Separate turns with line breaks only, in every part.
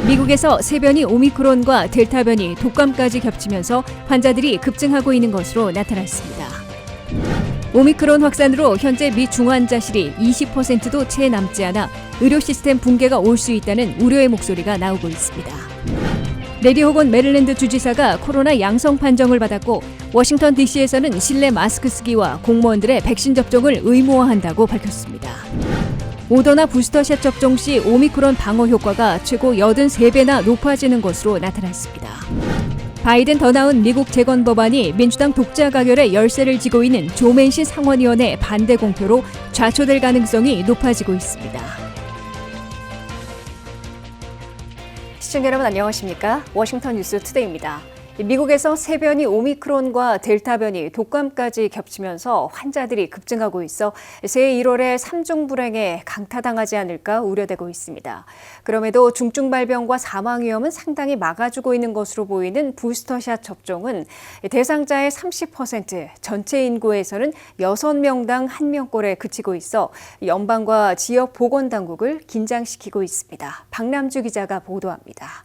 미국에서 새 변이 오미크론과 델타 변이 독감까지 겹치면서 환자들이 급증하고 있는 것으로 나타났습니다. 오미크론 확산으로 현재 미 중환자실이 20%도 채 남지 않아 의료 시스템 붕괴가 올 수 있다는 우려의 목소리가 나오고 있습니다. 레리 호건 메릴랜드 주지사가 코로나 양성 판정을 받았고 워싱턴 DC에서는 실내 마스크 쓰기와 공무원들의 백신 접종을 의무화한다고 밝혔습니다. 모더나 부스터샷 접종 시 오미크론 방어 효과가 최고 83배나 높아지는 것으로 나타났습니다. 바이든 더 나은 미국 재건 법안이 민주당 독자 가결에 열세를 지고 있는 조 맨신 상원의원의 반대 공표로 좌초될 가능성이 높아지고 있습니다. 시청자 여러분 안녕하십니까? 워싱턴 뉴스 투데이입니다. 미국에서 새 변이 오미크론과 델타 변이 독감까지 겹치면서 환자들이 급증하고 있어 새해 1월에 3중 불행에 강타당하지 않을까 우려되고 있습니다. 그럼에도 중증 발병과 사망 위험은 상당히 막아주고 있는 것으로 보이는 부스터샷 접종은 대상자의 30%, 전체 인구에서는 6명당 1명꼴에 그치고 있어 연방과 지역 보건당국을 긴장시키고 있습니다. 박남주 기자가 보도합니다.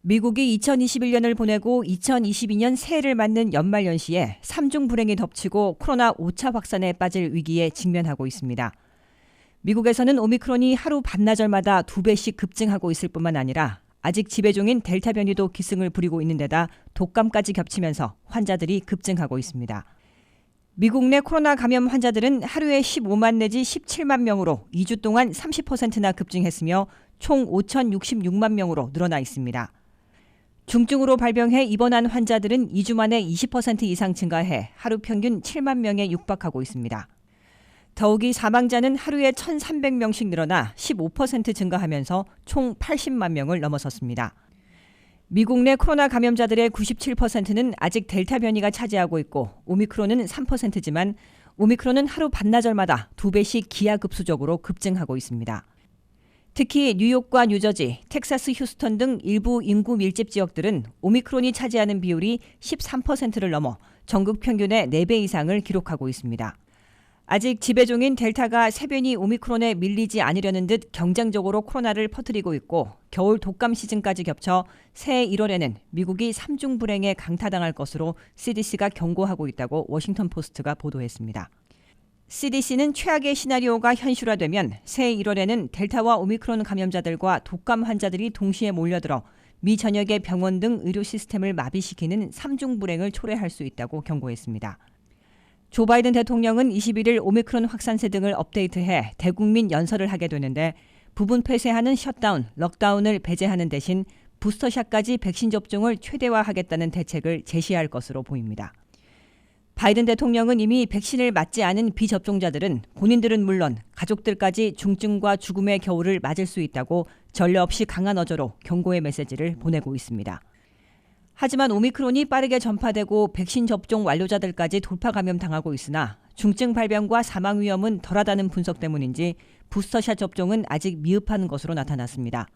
미국이 2021년을 보내고 2022년 새해를 맞는 연말연시에 3중 불행이 덮치고 코로나 5차 확산에 빠질 위기에 직면하고 있습니다. 미국에서는 오미크론이 하루 반나절마다 2배씩 급증하고 있을 뿐만 아니라 아직 지배종인 델타 변이도 기승을 부리고 있는 데다 독감까지 겹치면서 환자들이 급증하고 있습니다. 미국 내 코로나 감염 환자들은 하루에 15만 내지 17만 명으로 2주 동안 30%나 급증했으며 총 5,066만 명으로 늘어나 있습니다. 중증으로 발병해 입원한 환자들은 2주 만에 20% 이상 증가해 하루 평균 7만 명에 육박하고 있습니다. 더욱이 사망자는 하루에 1,300명씩 늘어나 15% 증가하면서 총 80만 명을 넘어섰습니다. 미국 내 코로나 감염자들의 97%는 아직 델타 변이가 차지하고 있고 오미크론은 3%지만 오미크론은 하루 반나절마다 2배씩 기하급수적으로 급증하고 있습니다. 특히 뉴욕과 뉴저지, 텍사스, 휴스턴 등 일부 인구 밀집 지역들은 오미크론이 차지하는 비율이 13%를 넘어 전국 평균의 4배 이상을 기록하고 있습니다. 아직 지배종인 델타가 새 변이 오미크론에 밀리지 않으려는 듯 경쟁적으로 코로나를 퍼뜨리고 있고 겨울 독감 시즌까지 겹쳐 새해 1월에는 미국이 3중 불행에 강타당할 것으로 CDC가 경고하고 있다고 워싱턴 포스트가 보도했습니다. CDC는 최악의 시나리오가 현실화되면 새해 1월에는 델타와 오미크론 감염자들과 독감 환자들이 동시에 몰려들어 미 전역의 병원 등 의료 시스템을 마비시키는 3중 불행을 초래할 수 있다고 경고했습니다. 조 바이든 대통령은 21일 오미크론 확산세 등을 업데이트해 대국민 연설을 하게 되는데 부분 폐쇄하는 셧다운, 럭다운을 배제하는 대신 부스터샷까지 백신 접종을 최대화하겠다는 대책을 제시할 것으로 보입니다. 바이든 대통령은 이미 백신을 맞지 않은 비접종자들은 본인들은 물론 가족들까지 중증과 죽음의 겨울을 맞을 수 있다고 전례 없이 강한 어조로 경고의 메시지를 보내고 있습니다. 하지만 오미크론이 빠르게 전파되고 백신 접종 완료자들까지 돌파 감염당하고 있으나 중증 발병과 사망 위험은 덜하다는 분석 때문인지 부스터샷 접종은 아직 미흡한 것으로 나타났습니다.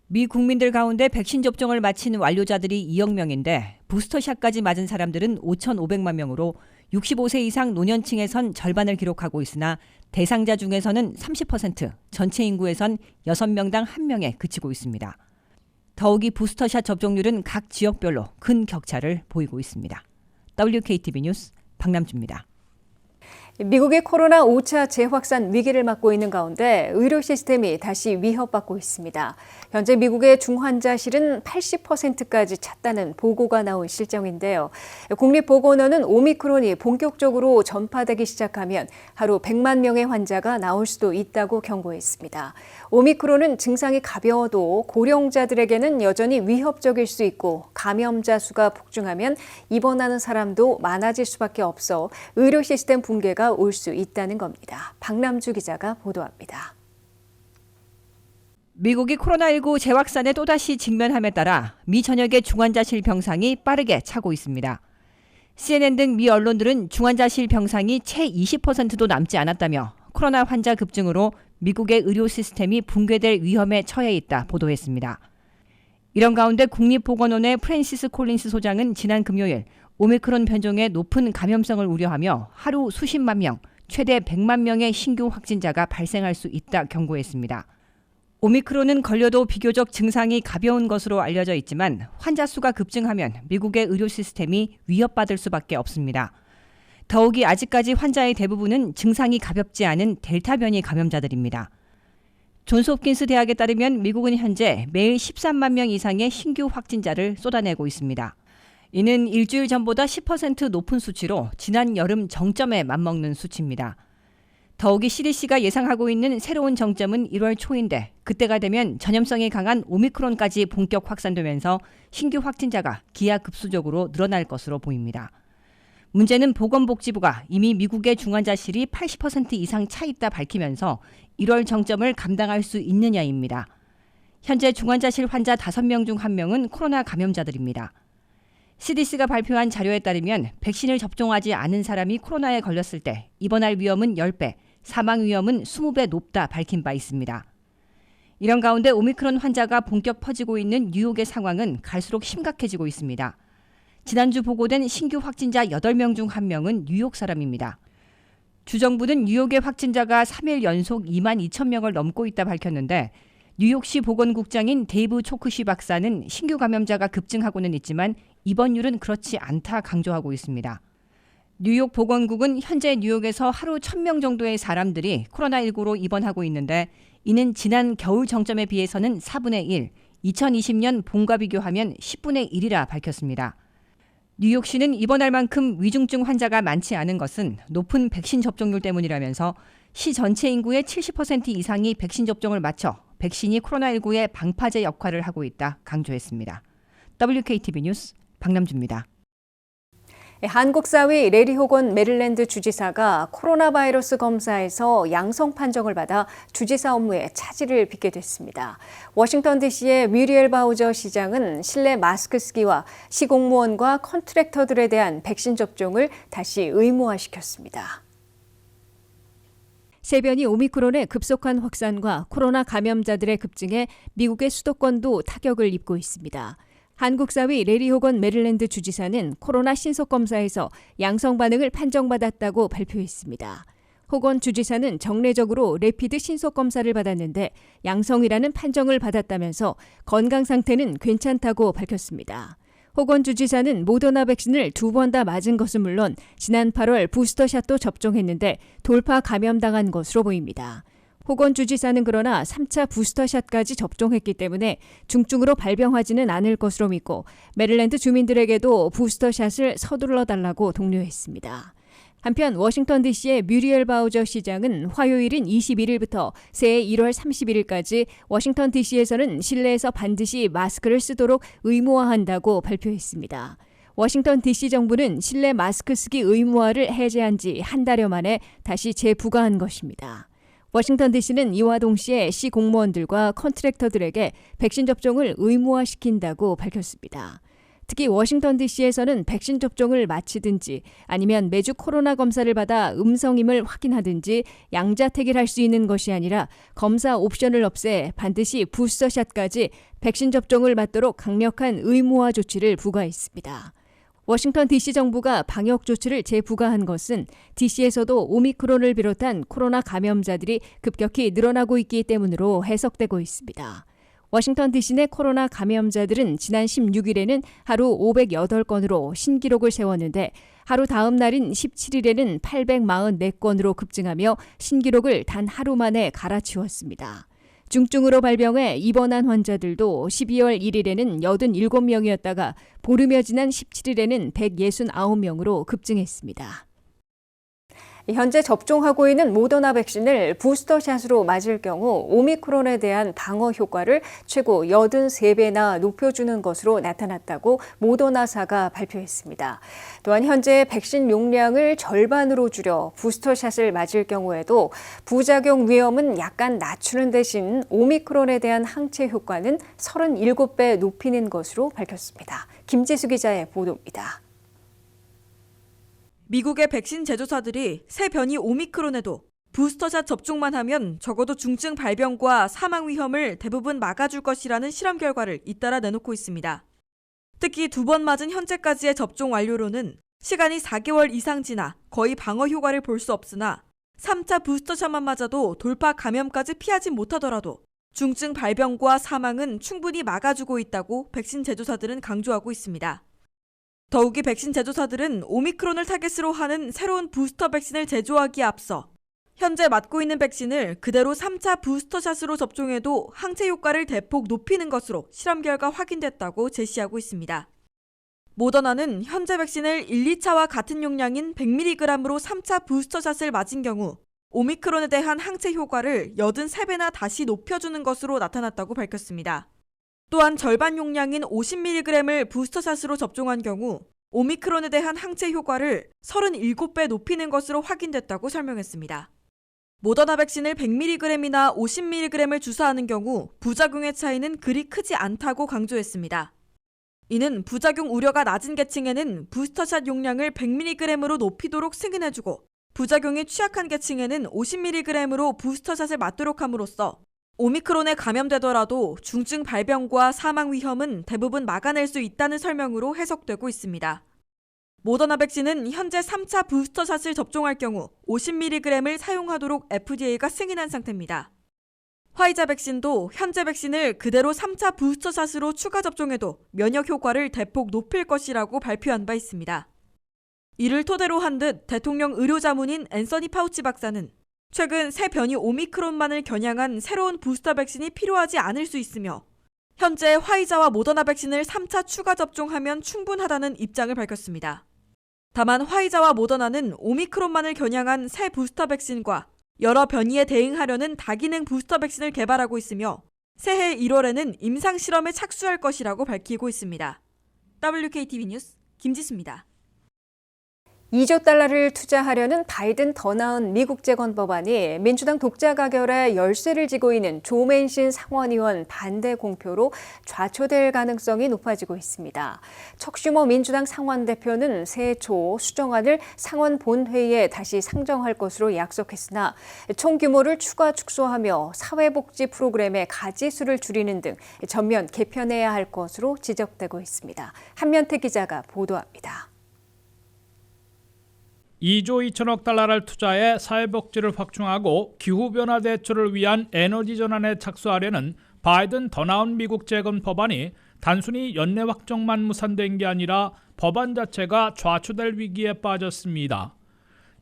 미 국민들 가운데 백신 접종을 마친 완료자들이 2억 명인데 부스터샷까지 맞은 사람들은 5,500만 명으로 65세 이상 노년층에선 절반을 기록하고 있으나 대상자 중에서는 30%, 전체 인구에선 6명당 1명에 그치고 있습니다. 더욱이 부스터샷 접종률은 각 지역별로 큰 격차를 보이고 있습니다. WKTV 뉴스 박남주입니다.
미국의 코로나 5차 재확산 위기를 맞고 있는 가운데 의료 시스템이 다시 위협받고 있습니다. 현재 미국의 중환자실은 80%까지 찼다는 보고가 나온 실정인데요. 국립보건원은 오미크론이 본격적으로 전파되기 시작하면 하루 100만 명의 환자가 나올 수도 있다고 경고했습니다. 오미크론은 증상이 가벼워도 고령자들에게는 여전히 위협적일 수 있고 감염자 수가 폭증하면 입원하는 사람도 많아질 수밖에 없어 의료 시스템 붕괴가 올 수 있다는 겁니다. 박남주 기자가 보도합니다.
미국이 코로나19 재확산에 또다시 직면함에 따라 미 전역의 중환자실 병상이 빠르게 차고 있습니다. CNN 등 미 언론들은 중환자실 병상이 채 20%도 남지 않았다며 코로나 환자 급증으로 미국의 의료 시스템이 붕괴될 위험에 처해 있다 보도했습니다. 이런 가운데 국립보건원의 프랜시스 콜린스 소장은 지난 금요일 오미크론 변종의 높은 감염성을 우려하며 하루 수십만 명, 최대 100만 명의 신규 확진자가 발생할 수 있다 경고했습니다. 오미크론은 걸려도 비교적 증상이 가벼운 것으로 알려져 있지만 환자 수가 급증하면 미국의 의료 시스템이 위협받을 수밖에 없습니다. 더욱이 아직까지 환자의 대부분은 증상이 가볍지 않은 델타 변이 감염자들입니다. 존스홉킨스 대학에 따르면 미국은 현재 매일 13만 명 이상의 신규 확진자를 쏟아내고 있습니다. 이는 일주일 전보다 10% 높은 수치로 지난 여름 정점에 맞먹는 수치입니다. 더욱이 CDC가 예상하고 있는 새로운 정점은 1월 초인데 그때가 되면 전염성이 강한 오미크론까지 본격 확산되면서 신규 확진자가 기하급수적으로 늘어날 것으로 보입니다. 문제는 보건복지부가 이미 미국의 중환자실이 80% 이상 차 있다 밝히면서 1월 정점을 감당할 수 있느냐입니다. 현재 중환자실 환자 5명 중 1명은 코로나 감염자들입니다. CDC가 발표한 자료에 따르면 백신을 접종하지 않은 사람이 코로나에 걸렸을 때 입원할 위험은 10배, 사망 위험은 20배 높다 밝힌 바 있습니다. 이런 가운데 오미크론 환자가 본격 퍼지고 있는 뉴욕의 상황은 갈수록 심각해지고 있습니다. 지난주 보고된 신규 확진자 8명 중 1명은 뉴욕 사람입니다. 주정부는 뉴욕의 확진자가 3일 연속 2만 2천 명을 넘고 있다 밝혔는데 뉴욕시 보건국장인 데이브 초크시 박사는 신규 감염자가 급증하고는 있지만 입원율은 그렇지 않다 강조하고 있습니다. 뉴욕 보건국은 현재 뉴욕에서 하루 1,000명 정도의 사람들이 코로나19로 입원하고 있는데 이는 지난 겨울 정점에 비해서는 4분의 1, 2020년 봄과 비교하면 10분의 1이라 밝혔습니다. 뉴욕시는 입원할 만큼 위중증 환자가 많지 않은 것은 높은 백신 접종률 때문이라면서 시 전체 인구의 70% 이상이 백신 접종을 마쳐 백신이 코로나19의 방파제 역할을 하고 있다 강조했습니다. WKTV 뉴스 박남주입니다.
한국사위 레리 호건 메릴랜드 주지사가 코로나 바이러스 검사에서 양성 판정을 받아 주지사 업무에 차질을 빚게 됐습니다. 워싱턴 DC의 뮤리엘 바우저 시장은 실내 마스크 쓰기와 시공무원과 컨트랙터들에 대한 백신 접종을 다시 의무화시켰습니다. 세변이 오미크론의 급속한 확산과 코로나 감염자들의 급증에 미국의 수도권도 타격을 입고 있습니다. 한국사위 레리 호건 메릴랜드 주지사는 코로나 신속검사에서 양성 반응을 판정받았다고 발표했습니다. 호건 주지사는 정례적으로 레피드 신속검사를 받았는데 양성이라는 판정을 받았다면서 건강 상태는 괜찮다고 밝혔습니다. 호건 주지사는 모더나 백신을 2번 다 맞은 것은 물론 지난 8월 부스터샷도 접종했는데 돌파 감염당한 것으로 보입니다. 호건 주지사는 그러나 3차 부스터샷까지 접종했기 때문에 중증으로 발병하지는 않을 것으로 믿고 메릴랜드 주민들에게도 부스터샷을 서둘러 달라고 독려했습니다. 한편 워싱턴 DC의 뮤리엘 바우저 시장은 화요일인 21일부터 새해 1월 31일까지 워싱턴 DC에서는 실내에서 반드시 마스크를 쓰도록 의무화한다고 발표했습니다. 워싱턴 DC 정부는 실내 마스크 쓰기 의무화를 해제한 지 한 달여 만에 다시 재부과한 것입니다. 워싱턴 DC는 이와 동시에 시 공무원들과 컨트랙터들에게 백신 접종을 의무화시킨다고 밝혔습니다. 특히 워싱턴 DC에서는 백신 접종을 마치든지 아니면 매주 코로나 검사를 받아 음성임을 확인하든지 양자택일 할 수 있는 것이 아니라 검사 옵션을 없애 반드시 부스터샷까지 백신 접종을 받도록 강력한 의무화 조치를 부과했습니다. 워싱턴 DC 정부가 방역 조치를 재부과한 것은 DC에서도 오미크론을 비롯한 코로나 감염자들이 급격히 늘어나고 있기 때문으로 해석되고 있습니다. 워싱턴 DC 내 코로나 감염자들은 지난 16일에는 하루 508건으로 신기록을 세웠는데 하루 다음 날인 17일에는 844건으로 급증하며 신기록을 단 하루 만에 갈아치웠습니다. 중증으로 발병해 입원한 환자들도 12월 1일에는 87명이었다가 보름여 지난 17일에는 169명으로 급증했습니다. 현재 접종하고 있는 모더나 백신을 부스터샷으로 맞을 경우 오미크론에 대한 방어 효과를 최고 83배나 높여주는 것으로 나타났다고 모더나사가 발표했습니다. 또한 현재 백신 용량을 절반으로 줄여 부스터샷을 맞을 경우에도 부작용 위험은 약간 낮추는 대신 오미크론에 대한 항체 효과는 37배 높이는 것으로 밝혔습니다. 김지수 기자의 보도입니다.
미국의 백신 제조사들이 새 변이 오미크론에도 부스터샷 접종만 하면 적어도 중증 발병과 사망 위험을 대부분 막아줄 것이라는 실험 결과를 잇따라 내놓고 있습니다. 특히 2번 맞은 현재까지의 접종 완료로는 시간이 4개월 이상 지나 거의 방어 효과를 볼 수 없으나 3차 부스터샷만 맞아도 돌파 감염까지 피하지 못하더라도 중증 발병과 사망은 충분히 막아주고 있다고 백신 제조사들은 강조하고 있습니다. 더욱이 백신 제조사들은 오미크론을 타겟으로 하는 새로운 부스터 백신을 제조하기에 앞서 현재 맞고 있는 백신을 그대로 3차 부스터샷으로 접종해도 항체 효과를 대폭 높이는 것으로 실험 결과 확인됐다고 제시하고 있습니다. 모더나는 현재 백신을 1, 2차와 같은 용량인 100mg으로 3차 부스터샷을 맞은 경우 오미크론에 대한 항체 효과를 83배나 다시 높여주는 것으로 나타났다고 밝혔습니다. 또한 절반 용량인 50mg을 부스터샷으로 접종한 경우 오미크론에 대한 항체 효과를 37배 높이는 것으로 확인됐다고 설명했습니다. 모더나 백신을 100mg이나 50mg을 주사하는 경우 부작용의 차이는 그리 크지 않다고 강조했습니다. 이는 부작용 우려가 낮은 계층에는 부스터샷 용량을 100mg으로 높이도록 승인해주고 부작용이 취약한 계층에는 50mg으로 부스터샷을 맞도록 함으로써 오미크론에 감염되더라도 중증 발병과 사망 위험은 대부분 막아낼 수 있다는 설명으로 해석되고 있습니다. 모더나 백신은 현재 3차 부스터샷을 접종할 경우 50mg을 사용하도록 FDA가 승인한 상태입니다. 화이자 백신도 현재 백신을 그대로 3차 부스터샷으로 추가 접종해도 면역 효과를 대폭 높일 것이라고 발표한 바 있습니다. 이를 토대로 한 듯 대통령 의료자문인 앤서니 파우치 박사는 최근 새 변이 오미크론만을 겨냥한 새로운 부스터 백신이 필요하지 않을 수 있으며 현재 화이자와 모더나 백신을 3차 추가 접종하면 충분하다는 입장을 밝혔습니다. 다만 화이자와 모더나는 오미크론만을 겨냥한 새 부스터 백신과 여러 변이에 대응하려는 다기능 부스터 백신을 개발하고 있으며 새해 1월에는 임상실험에 착수할 것이라고 밝히고 있습니다. WKTV 뉴스 김지수입니다.
2조 달러를 투자하려는 바이든 더 나은 미국 재건 법안이 민주당 독자 가결에 열쇠를 쥐고 있는 조 맨신 상원의원 반대 공표로 좌초될 가능성이 높아지고 있습니다. 척 슈머 민주당 상원대표는 새해 초 수정안을 상원 본회의에 다시 상정할 것으로 약속했으나 총 규모를 추가 축소하며 사회복지 프로그램의 가지수를 줄이는 등 전면 개편해야 할 것으로 지적되고 있습니다. 한면태 기자가 보도합니다.
2조 2천억 달러를 투자해 사회복지를 확충하고 기후변화 대처를 위한 에너지 전환에 착수하려는 바이든 더 나은 미국 재건 법안이 단순히 연내 확정만 무산된 게 아니라 법안 자체가 좌초될 위기에 빠졌습니다.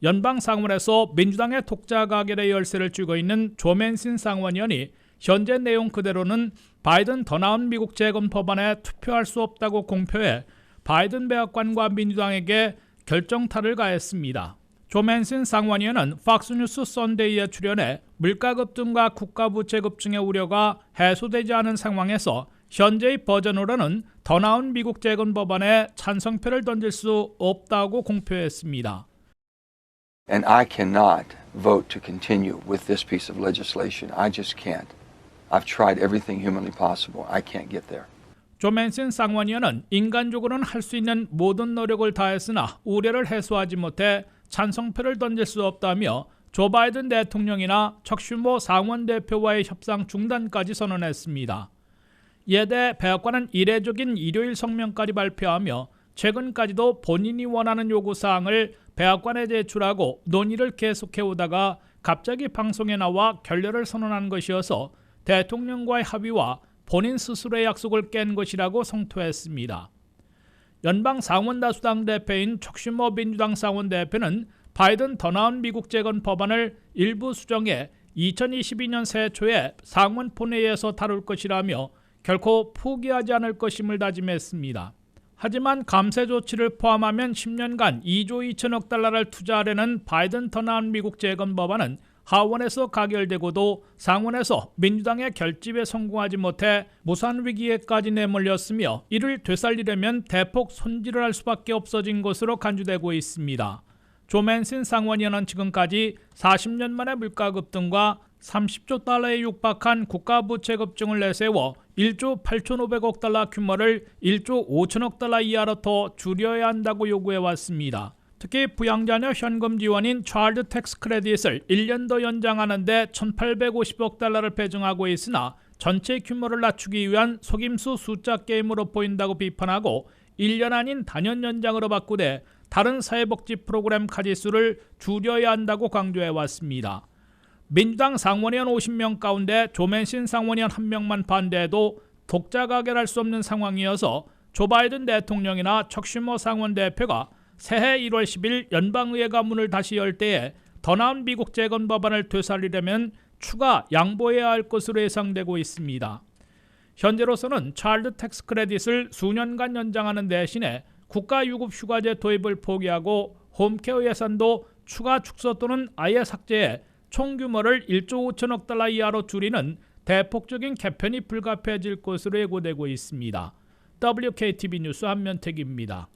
연방 상원에서 민주당의 독자 가결의 열쇠를 쥐고 있는 조 맨신 상원의원이 현재 내용 그대로는 바이든 더 나은 미국 재건 법안에 투표할 수 없다고 공표해 바이든 백악관과 민주당에게 결정타를 가했습니다. 조 맨신 상원의원은 팍스뉴스 선데이에 출연해 물가 급등과 국가 부채 급증의 우려가 해소되지 않은 상황에서 현재의 버전으로는 더 나은 미국 재건 법안에 찬성표를 던질 수 없다고 공표했습니다.
And I cannot vote to continue with this piece of legislation. I just can't. I've tried everything humanly possible. I can't get there.
조 맨신 상원의원은 인간적으로는 할 수 있는 모든 노력을 다했으나 우려를 해소하지 못해 찬성표를 던질 수 없다며 조 바이든 대통령이나 척 슈머 상원 대표와의 협상 중단까지 선언했습니다. 이에 대해 백악관은 이례적인 일요일 성명까지 발표하며 최근까지도 본인이 원하는 요구사항을 백악관에 제출하고 논의를 계속해오다가 갑자기 방송에 나와 결렬을 선언한 것이어서 대통령과의 합의와 본인 스스로의 약속을 깬 것이라고 성토했습니다. 연방 상원 다수당 대표인 척 슈머 민주당 상원 대표는 바이든 더 나은 미국 재건 법안을 일부 수정해 2022년 새해 초에 상원 본회의에서 다룰 것이라며 결코 포기하지 않을 것임을 다짐했습니다. 하지만 감세 조치를 포함하면 10년간 2조 2천억 달러를 투자하려는 바이든 더 나은 미국 재건 법안은 하원에서 가결되고도 상원에서 민주당의 결집에 성공하지 못해 무산 위기에까지 내몰렸으며 이를 되살리려면 대폭 손질을 할 수밖에 없어진 것으로 간주되고 있습니다. 조 맨신 상원의원은 지금까지 40년 만에 물가 급등과 30조 달러에 육박한 국가 부채 급증을 내세워 1조 8,500억 달러 규모를 1조 5천억 달러 이하로 더 줄여야 한다고 요구해왔습니다. 특히 부양자녀 현금 지원인 차일드 텍스 크레딧을 1년 더 연장하는 데 1,850억 달러를 배정하고 있으나 전체 규모를 낮추기 위한 속임수 숫자 게임으로 보인다고 비판하고 1년 아닌 단연 연장으로 바꾸되 다른 사회복지 프로그램 가지수를 줄여야 한다고 강조해왔습니다. 민주당 상원의원 50명 가운데 조맨신 상원의원 1명만 반대해도 독자 가결할 수 없는 상황이어서 조 바이든 대통령이나 척 슈머 상원 대표가 새해 1월 10일 연방의회가 문을 다시 열 때에 더 나은 미국 재건 법안을 되살리려면 추가 양보해야 할 것으로 예상되고 있습니다. 현재로서는 차일드 텍스 크레딧을 수년간 연장하는 대신에 국가유급 휴가제 도입을 포기하고 홈케어 예산도 추가 축소 또는 아예 삭제해 총 규모를 1조 5천억 달러 이하로 줄이는 대폭적인 개편이 불가피해질 것으로 예고되고 있습니다. WKTV 뉴스 한면택입니다.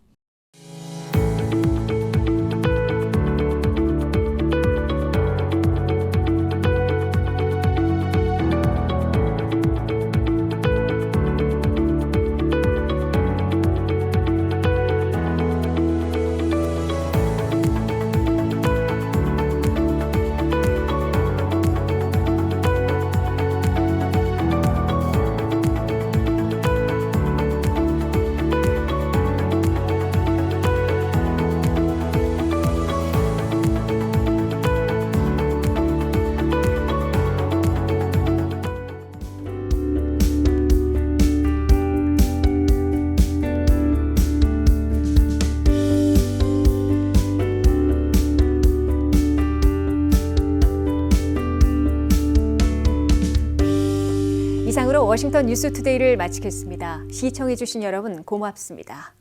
이상으로 워싱턴 뉴스투데이를 마치겠습니다. 시청해주신 여러분 고맙습니다.